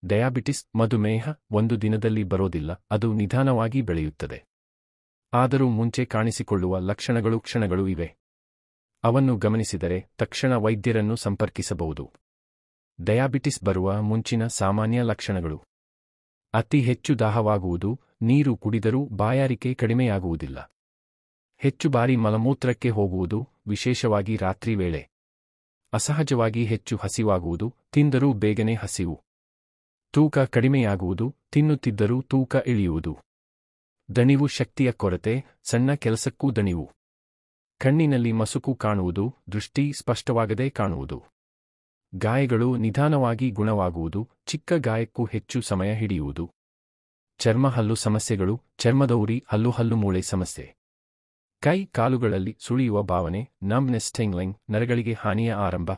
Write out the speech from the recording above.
Diabetes, ಮಧುಮೇಹ ಒಂದು ದಿನದಲ್ಲಿ ಬರೋದಿಲ್ಲ, ಅದು ನಿಧಾನವಾಗಿ ಬೆಳೆಯುತ್ತದೆ. ಆದರೂ ಮುಂಚೆ ಕಾಣಿಸಿಕೊಳ್ಳುವ ಲಕ್ಷಣಗಳು ಕ್ಷಣಗಳು ಇವೆ. ಅವನ್ನು ಗಮನಿಸಿದರೆ ತಕ್ಷಣ ವೈದ್ಯರನ್ನು ಸಂಪರ್ಕಿಸಬಹುದು. ಡಯಾಬಿಟಿಸ್ ಬರುವ ಮುಂಚಿನ ಸಾಮಾನ್ಯ ಲಕ್ಷಣಗಳು: ಅತಿ ಹೆಚ್ಚು ದಾಹವಾಗುವುದು, ನೀರು ಕುಡಿದರೂ ಬಾಯಾರಿಕೆ ಕಡಿಮೆಯಾಗುವುದಿಲ್ಲ. ಹೆಚ್ಚು ಬಾರಿ ಮಲಮೂತ್ರಕ್ಕೆ ಹೋಗುವುದು, ವಿಶೇಷವಾಗಿ ರಾತ್ರಿ ವೇಳೆ. ಅಸಹಜವಾಗಿ ಹೆಚ್ಚು ಹಸಿವಾಗುವುದು, ತಿಂದರೂ ಬೇಗನೆ ಹಸಿವು. ತೂಕ ಕಡಿಮೆಯಾಗುವುದು, ತಿನ್ನುತ್ತಿದ್ದರೂ ತೂಕ ಇಳಿಯುವುದು. ದಣಿವು, ಶಕ್ತಿಯ ಕೊರತೆ, ಸಣ್ಣ ಕೆಲಸಕ್ಕೂ ದಣಿವು. ಕಣ್ಣಿನಲ್ಲಿ ಮಸುಕು ಕಾಣುವುದು, ದೃಷ್ಟಿ ಸ್ಪಷ್ಟವಾಗದೆ ಕಾಣುವುದು. ಗಾಯಗಳು ನಿಧಾನವಾಗಿ ಗುಣವಾಗುವುದು, ಚಿಕ್ಕ ಗಾಯಕ್ಕೂ ಹೆಚ್ಚು ಸಮಯ ಹಿಡಿಯುವುದು. ಚರ್ಮ ಹಲ್ಲು ಸಮಸ್ಯೆಗಳು, ಚರ್ಮದೌರಿ, ಹಲ್ಲು ಮೂಳೆ ಸಮಸ್ಯೆ. ಕೈ ಕಾಲುಗಳಲ್ಲಿ ಸುಳಿಯುವ ಭಾವನೆ, ನಮ್ನೆಸ್, ಟಿಂಗ್ಲಿಂಗ್, ನರಗಳಿಗೆ ಹಾನಿಯ ಆರಂಭ.